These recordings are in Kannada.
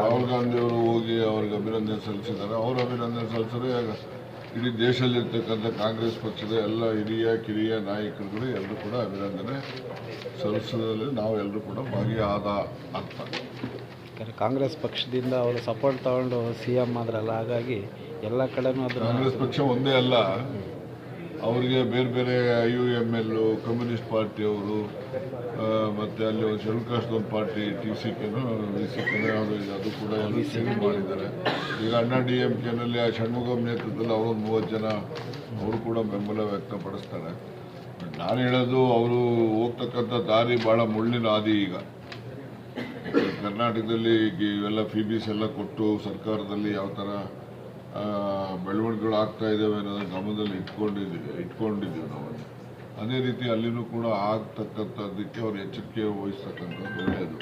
ರಾಹುಲ್ ಗಾಂಧಿ ಅವರು ಹೋಗಿ ಅವ್ರಿಗೆ ಅಭಿನಂದನೆ ಸಲ್ಲಿಸಿದ್ದಾರೆ. ಅವರು ಅಭಿನಂದನೆ ಸಲ್ಲಿಸಿದ್ರೆ ಇಡೀ ದೇಶದಲ್ಲಿರ್ತಕ್ಕಂಥ ಕಾಂಗ್ರೆಸ್ ಪಕ್ಷದ ಎಲ್ಲ ಹಿರಿಯ ಕಿರಿಯ ನಾಯಕರುಗಳು ಎಲ್ಲರೂ ಕೂಡ ಅಭಿನಂದನೆ ಸಲ್ಲಿಸೋದ್ರಲ್ಲಿ ನಾವೆಲ್ಲರೂ ಕೂಡ ಭಾಗಿಯಾದ ಅರ್ಥ. ಕಾಂಗ್ರೆಸ್ ಪಕ್ಷದಿಂದ ಅವರು ಸಪೋರ್ಟ್ ತಗೊಂಡು CM ಆದ್ರಲ್ಲ, ಹಾಗಾಗಿ ಎಲ್ಲ ಕಡೆನೂ ಅದು ಕಾಂಗ್ರೆಸ್ ಪಕ್ಷ ಒಂದೇ ಅಲ್ಲ, ಅವರಿಗೆ ಬೇರೆ ಬೇರೆ IUML ಕಮ್ಯುನಿಸ್ಟ್ ಪಾರ್ಟಿಯವರು ಮತ್ತು ಅಲ್ಲಿ ಒಂದು ಶೆಡ್ಯೂಲ್ ಕಾಸ್ಟ್ ಒಂದು ಪಾರ್ಟಿ TCKನೋ VCKನೋ ಯಾವುದು ಇದೆ ಅದು ಕೂಡ ಎಲ್ಲ ಸೇರಿ ಮಾಡಿದ್ದಾರೆ. ಈಗ ಅಣ್ಣಾ DMKನಲ್ಲಿ ಆ ಷಣ್ಮುಗಂ ನೇತೃತ್ವದಲ್ಲಿ ಅವರೊಂದು 30 ಜನ ಅವರು ಕೂಡ ಬೆಂಬಲ ವ್ಯಕ್ತಪಡಿಸ್ತಾರೆ. ನಾನು ಹೇಳೋದು ಅವರು ಹೋಗ್ತಕ್ಕಂಥ ದಾರಿ ಭಾಳ ಮುಳ್ಳಿನ ಹಾದಿ. ಈಗ ಕರ್ನಾಟಕದಲ್ಲಿ ಇವೆಲ್ಲ ಫೀಬೀಸ್ ಎಲ್ಲ ಕೊಟ್ಟು ಸರ್ಕಾರದಲ್ಲಿ ಯಾವ ಥರ ಬೆಳವಣಿಗೆಗಳು ಆಗ್ತಾ ಇದ್ದಾವೆ ಅನ್ನೋದನ್ನ ಗಮನದಲ್ಲಿ ಇಟ್ಕೊಂಡಿದ್ದೀವಿ ನಾವು. ಅದೇ ರೀತಿ ಅಲ್ಲಿನೂ ಕೂಡ ಆಗ್ತಕ್ಕಂಥದ್ದಕ್ಕೆ ಅವ್ರು ಎಚ್ಚರಿಕೆ ವಹಿಸ್ತಕ್ಕಂಥದ್ದು ಒಳ್ಳೆಯದು.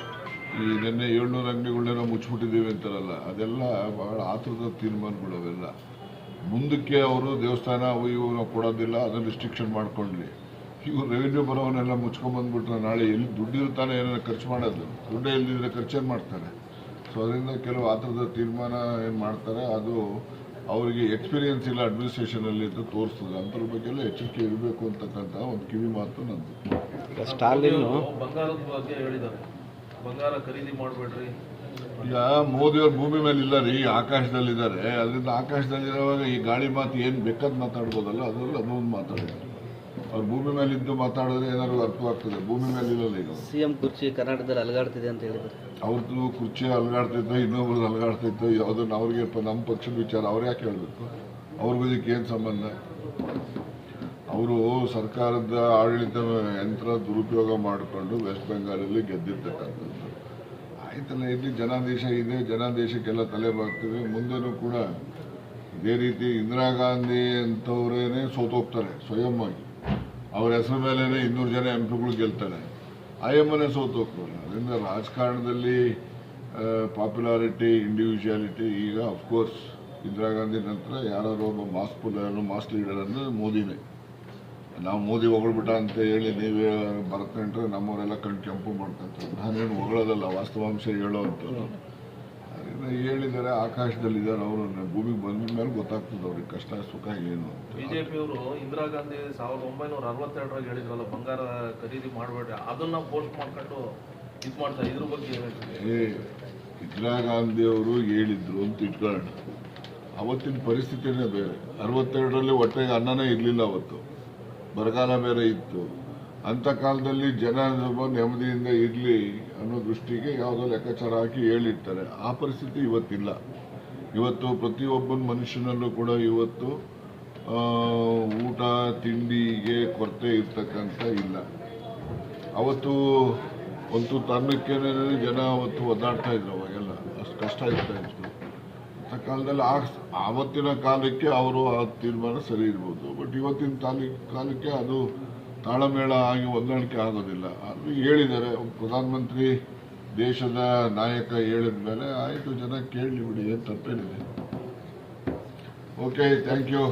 ಈ ನಿನ್ನೆ 700 ಅಂಗಡಿಗಳನ್ನೇನೋ ಮುಚ್ಚಿಬಿಟ್ಟಿದ್ದೀವಿ ಅಂತಾರಲ್ಲ, ಅದೆಲ್ಲ ಬಹಳ ಆತುರದ ತೀರ್ಮಾನಗಳು. ಅವೆಲ್ಲ ಮುಂದಕ್ಕೆ ಅವರು ದೇವಸ್ಥಾನ ಅವು ಇವು ಕೊಡೋದಿಲ್ಲ, ಅದನ್ನು ರಿಸ್ಟ್ರಿಕ್ಷನ್ ಮಾಡ್ಕೊಂಡ್ಲಿ. ಇವರು ರೆವಿನ್ಯೂ ಬರೋವನ್ನೆಲ್ಲ ಮುಚ್ಕೊಂಡ್ಬಂದ್ಬಿಟ್ರೆ ನಾಳೆ ಎಲ್ಲಿ ದುಡ್ಡಿರ್ತಾನೆ ಏನಾದ್ರು ಖರ್ಚು ಮಾಡೋದು, ದುಡ್ಡೇ ಇಲ್ದಿದ್ರೆ ಖರ್ಚೇನು ಮಾಡ್ತಾರೆ. ಸೊ ಅದರಿಂದ ಕೆಲವು ಆತುರದ ತೀರ್ಮಾನ ಏನು ಮಾಡ್ತಾರೆ, ಅದು ಅವರಿಗೆ ಎಕ್ಸ್ಪೀರಿಯನ್ಸ್ ಇಲ್ಲ ಅಡ್ಮಿನಿಸ್ಟ್ರೇಷನಲ್ಲಿ ಅಂತ ತೋರಿಸ್ತದೆ. ಅಂತರ ಬಗ್ಗೆ ಎಲ್ಲ ಎಚ್ಚರಿಕೆ ಇರಬೇಕು ಅಂತಕ್ಕಂಥ ಒಂದು ಕಿವಿ ಮಾತು ನಂದು. ಸ್ಟಾಲಿನ್ ಬಂಗಾರದ ಬಗ್ಗೆ ಹೇಳಿದ್ದಾರೆ, ಬಂಗಾರ ಖರೀದಿ ಮಾಡಬೇಡ್ರಿ. ಈಗ ಮೋದಿಯವ್ರು ಭೂಮಿ ಮೇಲೆ ಇಲ್ಲ ರೀ, ಆಕಾಶದಲ್ಲಿದ್ದಾರೆ. ಅದರಿಂದ ಆಕಾಶದಲ್ಲಿರುವಾಗ ಈ ಗಾಳಿ ಮಾತು ಏನು ಬೇಕಾದ್ ಮಾತಾಡ್ಬೋದಲ್ಲ, ಅದರಲ್ಲಿ ಅದೊಂದು ಮಾತಾಡಿದ್ದಾರೆ. ಅವ್ರು ಭೂಮಿ ಮೇಲೆ ಇದ್ದು ಮಾತಾಡಿದ್ರೆ ಏನಾದ್ರು ಅರ್ಥವಾಗ್ತದೆ. ಭೂಮಿ ಮೇಲೆ ಇಲ್ಲಲ್ಲ. ಈಗ CM ಕುರ್ಚಿ ಕರ್ನಾಟಕದಲ್ಲಿ ಅಲಗಾಡ್ತಿದೆ ಅಂತ ಹೇಳಿದ್ರು. ಅವ್ರದ್ದು ಕುರ್ಚಿ ಅಲಗಾಡ್ತಿದ್ದೋ ಇನ್ನೊಬ್ರದ್ದು ಅಲಗಾಡ್ತಿದ್ದೋ ಯಾವುದನ್ನು ಅವ್ರಿಗೆ ನಮ್ಮ ಪಕ್ಷದ ವಿಚಾರ ಅವ್ರು ಯಾಕೆ ಹೇಳಬೇಕು? ಅವ್ರಿಗೂ ಇದಕ್ಕೆ ಏನು ಸಂಬಂಧ? ಅವರು ಸರ್ಕಾರದ ಆಡಳಿತ ಯಂತ್ರ ದುರುಪಯೋಗ ಮಾಡಿಕೊಂಡು ವೆಸ್ಟ್ ಬೆಂಗಾಲಲ್ಲಿ ಗೆದ್ದಿರ್ತಕ್ಕಂಥದ್ದು. ಆಯ್ತಲ್ಲ, ಇಲ್ಲಿ ಜನಾದೇಶ ಇದೆ, ಜನಾದೇಶಕ್ಕೆಲ್ಲ ತಲೆ ಬಾಗ್ತದೆ. ಮುಂದೆನೂ ಕೂಡ ಇದೇ ರೀತಿ ಇಂದಿರಾ ಗಾಂಧಿ ಅಂತವರೇನೆ ಸೋತೋಗ್ತಾರೆ ಸ್ವಯಂ ಆಗಿ. ಅವ್ರ ಹೆಸರು ಮೇಲೆ 200 ಜನ MP ಗಳು ಗೆಲ್ತಾರೆ, IMನೇ ಸೋತೋಗ್ತಾರೆ. ಅದರಿಂದ ರಾಜಕಾರಣದಲ್ಲಿ ಪಾಪ್ಯುಲಾರಿಟಿ, ಇಂಡಿವಿಜುವಾಲಿಟಿ. ಈಗ ಅಫ್ಕೋರ್ಸ್ ಇಂದಿರಾ ಗಾಂಧಿ ನಂತರ ಯಾರೋ ಒಬ್ಬ ಮಾಸ್ ಲೀಡರ್ ಅಂದರೆ ಮೋದಿನೇ. ನಾವು ಮೋದಿ ಹೊಗಳ್ಬಿಟ್ಟ ಅಂತ ಹೇಳಿ ನೀವೇ ಬರ್ಕೊಂಡ್ರೆ ನಮ್ಮವರೆಲ್ಲ ಕಣ್ಣು ಕೆಂಪು ಮಾಡ್ಕೊಂತಾರೆ. ನಾನೇನು ಹೊಗಳೋದಲ್ಲ, ವಾಸ್ತವಾಂಶ ಹೇಳೋ ಅಂಥದ್ದು. ಅದರಿಂದ ಹೇಳಿದ್ದಾರೆ, ಆಕಾಶದಲ್ಲಿದ್ದಾರೆ. ಅವರು ಭೂಮಿಗೆ ಬಂದ ಮೇಲೆ ಗೊತ್ತಾಗ್ತದೆ ಅವ್ರಿಗೆ ಕಷ್ಟ ಸುಖ ಏನು ಅಂತ. ಬಿಜೆಪಿಯವರು ಇಂದಿರಾ ಗಾಂಧಿ 1962 ಹೇಳಿದ್ರಲ್ಲ, ಬಂಗಾರ ಖರೀದಿ ಮಾಡಬೇಡ್ರಿ, ಅದನ್ನ ಪೋಸ್ಟ್ ಮಾಡ್ಕೊಂಡು ಇದು ಮಾಡ್ತಾರೆ. ಇದ್ರ ಬಗ್ಗೆ ಇಂದಿರಾ ಗಾಂಧಿಯವರು ಹೇಳಿದ್ರು ಅಂತ ಇಟ್ಕೊಳ್ಳೋಣ. ಅವತ್ತಿನ ಪರಿಸ್ಥಿತಿನೇ ಬೇರೆ. 62ರಲ್ಲಿ ಹೊಟ್ಟೆಗೆ ಅನ್ನನೇ ಇರಲಿಲ್ಲ, ಅವತ್ತು ಬರಗಾಲ ಬೇರೆ ಇತ್ತು. ಅಂಥ ಕಾಲದಲ್ಲಿ ಜನ ನೆಮ್ಮದಿಯಿಂದ ಇರಲಿ ಅನ್ನೋ ದೃಷ್ಟಿಗೆ ಯಾವುದೋ ಲೆಕ್ಕಾಚಾರ ಹಾಕಿ ಹೇಳಿರ್ತಾರೆ. ಆ ಪರಿಸ್ಥಿತಿ ಇವತ್ತಿಲ್ಲ. ಇವತ್ತು ಪ್ರತಿಯೊಬ್ಬನ ಮನುಷ್ಯನಲ್ಲೂ ಕೂಡ ಇವತ್ತು ಊಟ ತಿಂಡಿಗೆ ಕೊರತೆ ಇರ್ತಕ್ಕಂಥ ಇಲ್ಲ. ಅವತ್ತು ಒಂದು ತನ್ನಕ್ಕೇನೆ ಜನ ಅವತ್ತು ಒದ್ದಾಡ್ತಾ ಇದ್ರು, ಅವಾಗೆಲ್ಲ ಅಷ್ಟು ಕಷ್ಟ ಇರ್ತಾ ಇತ್ತು. ಅಂಥ ಕಾಲದಲ್ಲಿ ಆವತ್ತಿನ ಕಾಲಕ್ಕೆ ಅವರು ಆ ತೀರ್ಮಾನ ಸರಿ ಇರ್ಬೋದು. ಬಟ್ ಇವತ್ತಿನ ಕಾಲಕ್ಕೆ ಅದು ತಾಳಮೇಳ ಆಗಿ ಹೊಂದಾಣಿಕೆ ಆಗೋದಿಲ್ಲ. ಅದು ಹೇಳಿದ್ದಾರೆ ಪ್ರಧಾನಮಂತ್ರಿ, ದೇಶದ ನಾಯಕ ಹೇಳಿದ ಮೇಲೆ ಆಯಿತು, ಜನ ಕೇಳಲಿ ಬಿಡಿ, ಏನು ತಪ್ಪೇನಿದೆ. Okay, thank you.